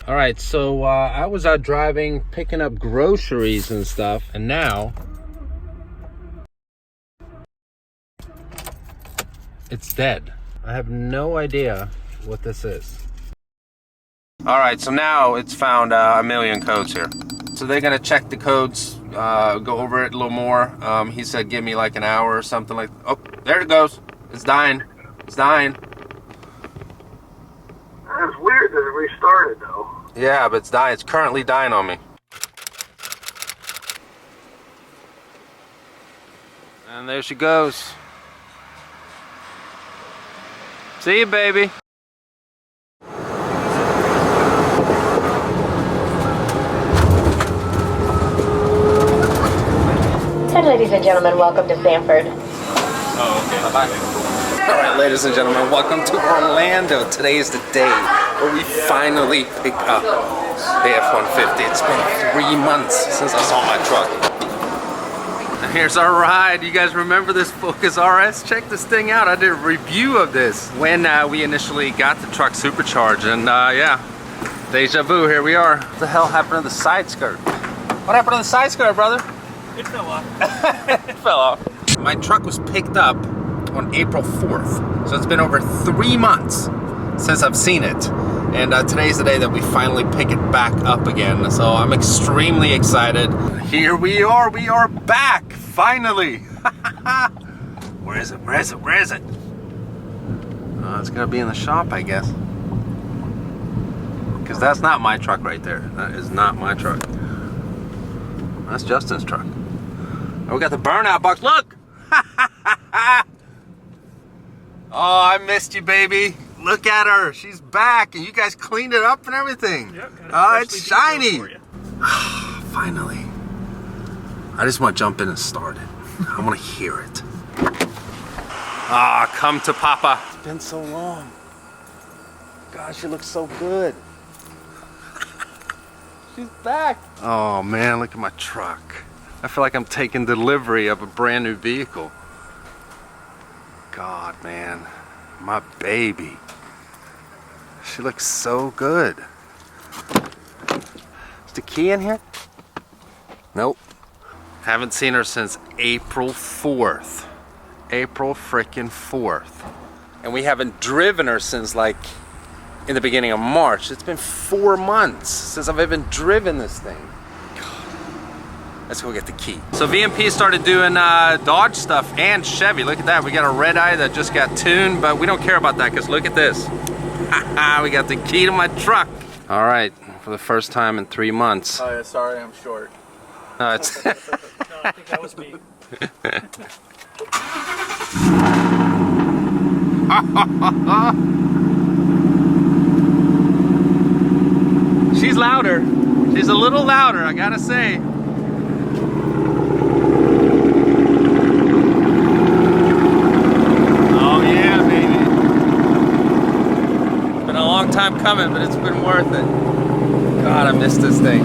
All right, so I was out driving, picking up groceries and stuff, and now it's dead. I have no idea what this is. All right, so now it's found a million codes here. So they're gonna check the codes, go over it a little more. He said give me like an hour or something like, oh, there it goes. It's dying, it's dying. That's weird that it restarted though. Yeah, but it's dying, it's currently dying on me. And there she goes. See you, baby. Ladies and gentlemen, welcome to Sanford. Oh, okay. Bye-bye. All right, ladies and gentlemen, welcome to Orlando. Today is the day where we finally pick up the F-150. It's been 3 months since I saw my truck. And here's our ride. You guys remember this Focus RS? Check this thing out. I did a review of this when we initially got the truck supercharged. And yeah, deja vu, here we are. What the hell happened to the side skirt? What happened to the side skirt, brother? It fell off. It fell off. My truck was picked up on April 4th. So it's been over 3 months since I've seen it. And today's the day that we finally pick it back up again. So I'm extremely excited. Here we are back, finally. Where is it, where is it, where is it? It's gonna be in the shop, I guess. Because that's not my truck right there. That is not my truck. That's Justin's truck. Oh, we got the burnout box. Look! Oh, I missed you, baby. Look at her. She's back, and you guys cleaned it up and everything. Yep, oh, it's shiny. Finally. I just want to jump in and start it. I want to hear it. Ah, come to Papa. It's been so long. Gosh, she looks so good. She's back. Oh man, look at my truck. I feel like I'm taking delivery of a brand new vehicle. God, man, my baby. She looks so good. Is the key in here? Nope. Haven't seen her since April 4th. April frickin' 4th. And we haven't driven her since like in the beginning of March. It's been 4 months since I've even driven this thing. God. Let's go get the key. So VMP started doing Dodge stuff and Chevy. Look at that. We got a red eye that just got tuned, but we don't care about that because look at this. We got the key to my truck. All right, for the first time in 3 months. Oh yeah, sorry, I'm short. No, it's No, I think that was me. She's louder. She's a little louder, I gotta say. Oh yeah, baby. It's been a long time coming, but it's been worth it. God, I missed this thing.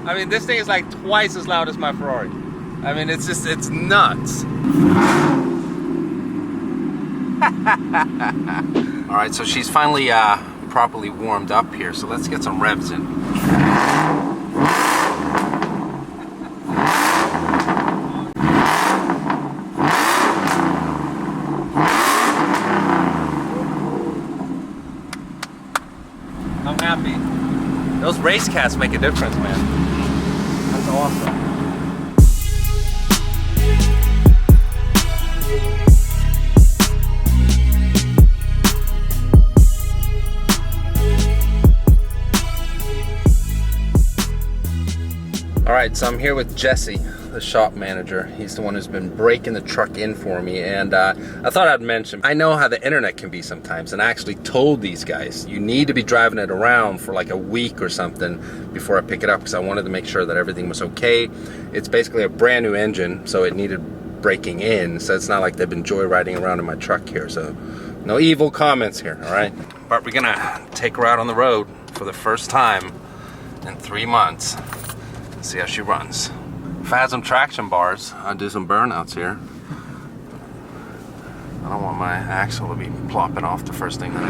I mean, this thing is like twice as loud as my Ferrari. I mean, it's just, it's nuts. All right, so she's finally properly warmed up here, so let's get some revs in. I'm happy. Those race cats make a difference, man. That's awesome. All right, so I'm here with Jesse, the shop manager. He's the one who's been breaking the truck in for me, and I thought I'd mention, I know how the internet can be sometimes, and I actually told these guys, you need to be driving it around for like a week or something before I pick it up, because I wanted to make sure that everything was okay. It's basically a brand new engine, so it needed breaking in, so it's not like they've been joyriding around in my truck here, so no evil comments here, all right? but we're gonna take her out on the road for the first time in 3 months and see how she runs. If I had some traction bars, I'd do some burnouts here. I don't want my axle to be plopping off the first thing that I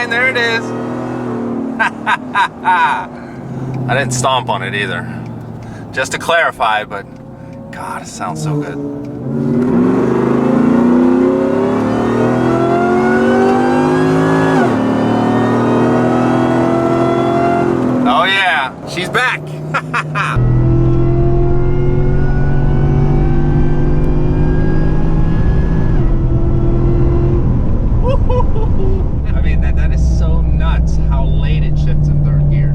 there it is. I didn't stomp on it either. Just to clarify, but God, it sounds so good. Oh yeah, she's back. I mean, that is so nuts how late it shifts in third gear.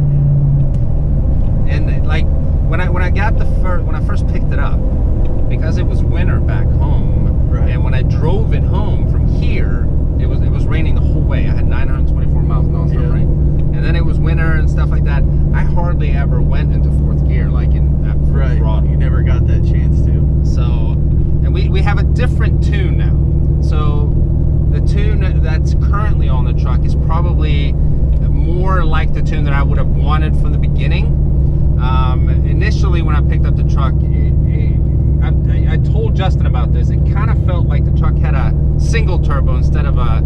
And like when I got when I first picked it up, because it was winter back home, right. And when I drove it home from here, it was raining the whole way. I had 924 miles nonstop rain, and then it was winter and stuff like that. I hardly ever went into fourth gear, like at full throttle. You never got that chance to. So, and we have a different tune now. So the tune that's currently on the truck is probably more like the tune that I would have wanted from the beginning. Initially, when I picked up the truck, I told Justin about this. It kind of felt like the truck had a single turbo instead of a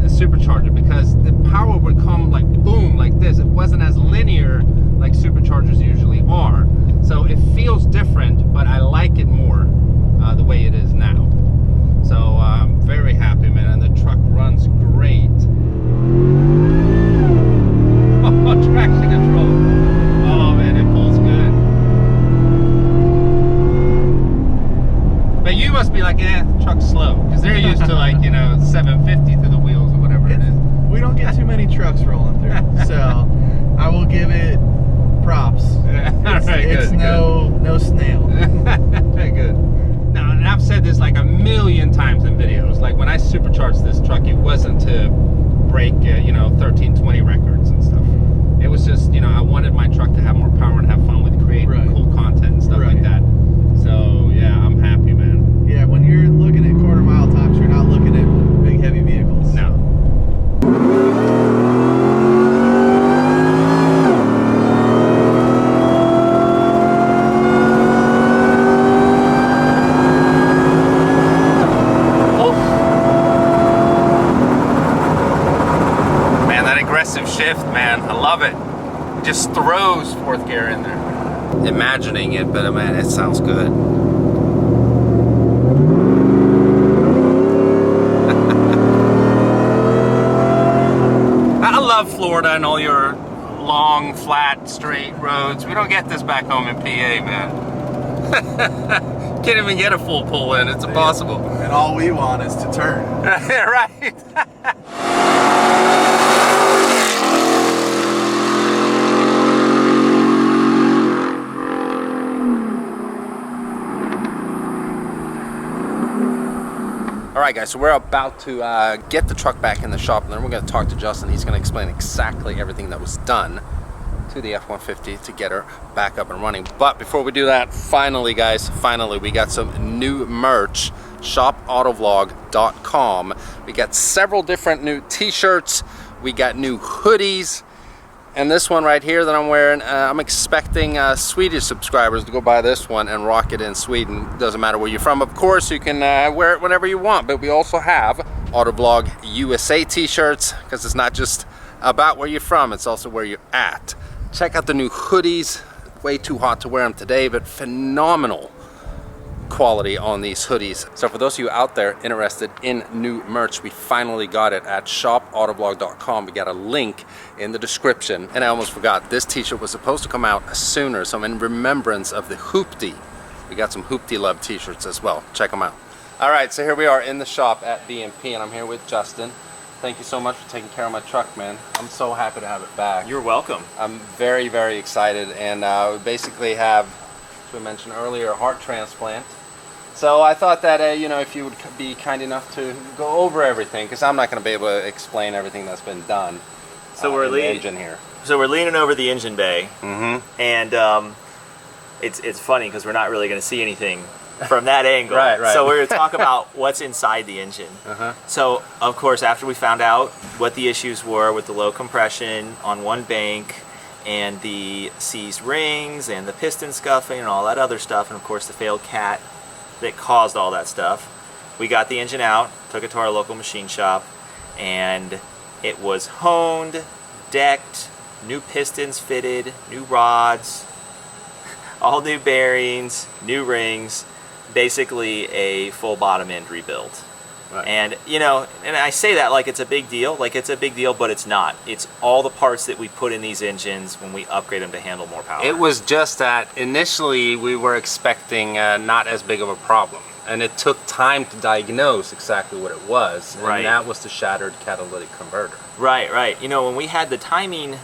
supercharger, because the power would come like boom, like this. It wasn't as linear like superchargers usually are. So it feels different, but I like it more the way it is now. So I'm very happy, man, and the truck runs great. Oh, traction control. Oh man, it pulls good. But you must be like, the truck's slow, because they're used to like, 750 to the wheels or whatever it is. We don't get too many trucks rolling through, so I will give it props. It's no snail. Good. Now, and I've said this like a million times in videos. Like when I supercharged this truck, it wasn't to break 1320 records and stuff. It was just, I wanted my truck to have more power and have fun with creating cool content and stuff like that. So yeah, I'm happy, man. Yeah, when you're looking at quarter mile tops, you're not looking at big heavy vehicles. No. Shift, man, I love it. It just throws fourth gear in there. Imagining it, but man, it sounds good. I love Florida and all your long, flat, straight roads. We don't get this back home in PA, man. Can't even get a full pull in. It's impossible. And all we want is to turn. Right. Alright guys, so we're about to get the truck back in the shop, and then we're going to talk to Justin. He's going to explain exactly everything that was done to the F-150 to get her back up and running. But before we do that, finally guys, we got some new merch. ShopAutoVlog.com. We got several different new t-shirts, we got new hoodies, and this one right here that I'm wearing, I'm expecting Swedish subscribers to go buy this one and rock it in Sweden. Doesn't matter where you're from, of course, you can wear it whenever you want. But we also have AutoVlog USA t-shirts, because it's not just about where you're from, it's also where you're at. Check out the new hoodies. Way too hot to wear them today, but phenomenal quality on these hoodies. So for those of you out there interested in new merch, we finally got it at shopautovlog.com. We got a link in the description. And I almost forgot, this t-shirt was supposed to come out sooner, so in remembrance of the Hoopty, we got some Hoopty Love t-shirts as well. Check them out. All right, so here we are in the shop at VMP, and I'm here with Justin. Thank you so much for taking care of my truck, man. I'm so happy to have it back. You're welcome. I'm very, very excited, and we basically have, as we mentioned earlier, a heart transplant. So I thought that, you know, if you would be kind enough to go over everything, because I'm not going to be able to explain everything that's been done. So we're in the engine here. So we're leaning over the engine bay, and it's funny because we're not really going to see anything from that angle. Right. So we're going to talk about what's inside the engine. So of course, after we found out what the issues were with the low compression on one bank, and the seized rings, and the piston scuffing, and all that other stuff, and of course the failed cat that caused all that stuff, we got the engine out, took it to our local machine shop, and it was honed, decked, new pistons fitted, new rods, all new bearings, new rings, basically a full bottom end rebuild. Right. And you know, and I say that like it's a big deal, but it's not. It's all the parts that we put in these engines when we upgrade them to handle more power. It was just that initially we were expecting not as big of a problem, and it took time to diagnose exactly what it was, and that was the shattered catalytic converter. Right. You know, when we had the timing,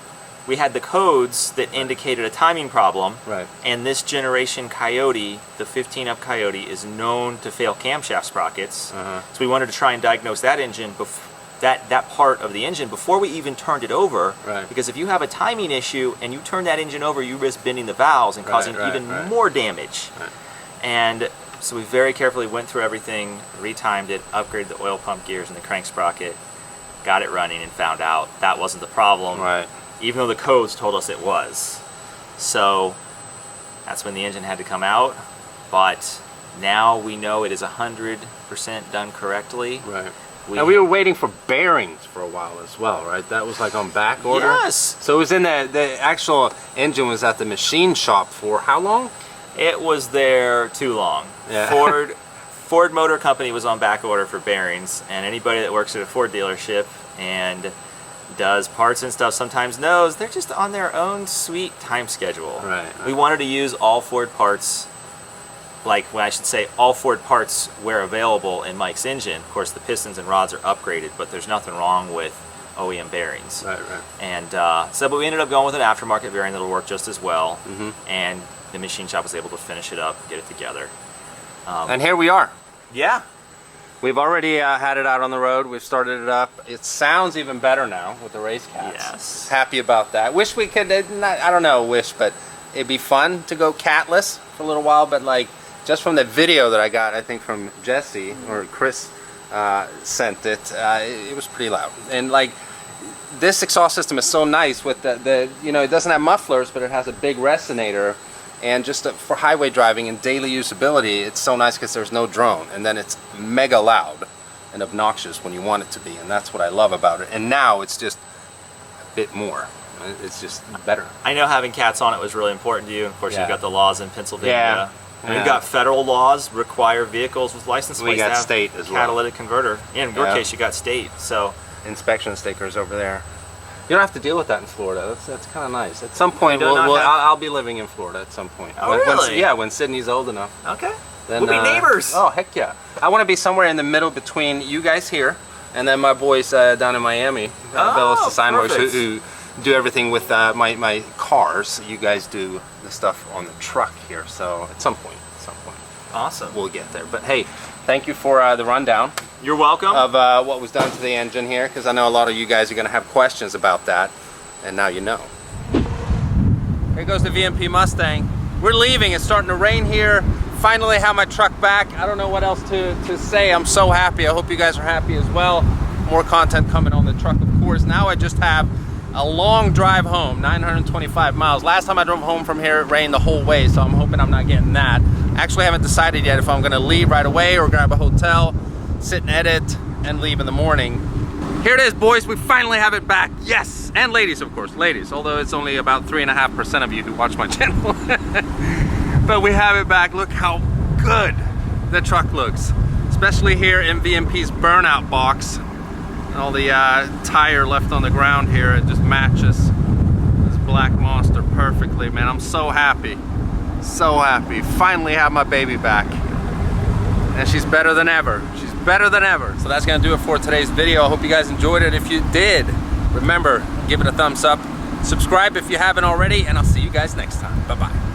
we had the codes that indicated a timing problem, and this generation Coyote, the 15-up Coyote, is known to fail camshaft sprockets. So we wanted to try and diagnose that engine, that part of the engine before we even turned it over, because if you have a timing issue and you turn that engine over, you risk bending the valves and causing even more damage. And so we very carefully went through everything, retimed it, upgraded the oil pump gears and the crank sprocket, got it running, and found out that wasn't the problem. Even though the codes told us it was. So that's when the engine had to come out, but now we know it is 100% done correctly. And we were waiting for bearings for a while as well, right? That was like on back order? Yes! So it was in the actual engine was at the machine shop for how long? It was there too long. Ford Motor Company was on back order for bearings, and anybody that works at a Ford dealership and does parts and stuff sometimes knows they're just on their own sweet time schedule. We wanted to use all Ford parts, all Ford parts where available in Mike's engine. Of course, the pistons and rods are upgraded, but there's nothing wrong with OEM bearings. And but we ended up going with an aftermarket bearing that'll work just as well, and the machine shop was able to finish it up, get it together. And here we are. Yeah. We've already had it out on the road. We've started it up. It sounds even better now with the race cats. Yes. Happy about that. Wish we could, I don't know, but it'd be fun to go catless for a little while, but like just from the video that I got, I think from Jesse or Chris sent it, it was pretty loud. And like this exhaust system is so nice with the you know, it doesn't have mufflers, but it has a big resonator. And just for highway driving and daily usability, it's so nice because there's no drone. And then it's mega loud and obnoxious when you want it to be. And that's what I love about it. And now it's just a bit more. It's just better. I know having cats on it was really important to you. Of course, you've got the laws in Pennsylvania. And we've got federal laws require vehicles with license plates to have state as well. Catalytic converter. And in your case, you got state. So inspection stickers over there. You don't have to deal with that in Florida. That's kind of nice. At some point, I'll be living in Florida at some point. Oh, really? When Sydney's old enough. Okay. Then, we'll be neighbors. Oh, heck yeah. I want to be somewhere in the middle between you guys here and then my boys down in Miami, Bellas Design Works, who do everything with my cars. You guys do the stuff on the truck here. So at some point. Awesome. We'll get there. But hey, thank you for the rundown. You're welcome. Of what was done to the engine here, because I know a lot of you guys are going to have questions about that, and now you know. Here goes the VMP Mustang. We're leaving. It's starting to rain here. Finally have my truck back. I don't know what else to say. I'm so happy. I hope you guys are happy as well. More content coming on the truck, of course. Now I just have a long drive home, 925 miles. Last time I drove home from here, it rained the whole way, so I'm hoping I'm not getting that. Actually, I haven't decided yet if I'm going to leave right away or grab a hotel, sit and edit, and leave in the morning. Here it is, boys. We finally have it back. Yes! And ladies, of course. Ladies, although it's only about 3.5% of you who watch my channel. But we have it back. Look how good the truck looks. Especially here in VMP's burnout box. All the tire left on the ground here, it just matches this black monster perfectly, man. I'm so happy. So happy. Finally have my baby back. And she's better than ever. She's better than ever. So that's gonna do it for today's video. I hope you guys enjoyed it. If you did, remember, give it a thumbs up. Subscribe if you haven't already, and I'll see you guys next time. Bye-bye.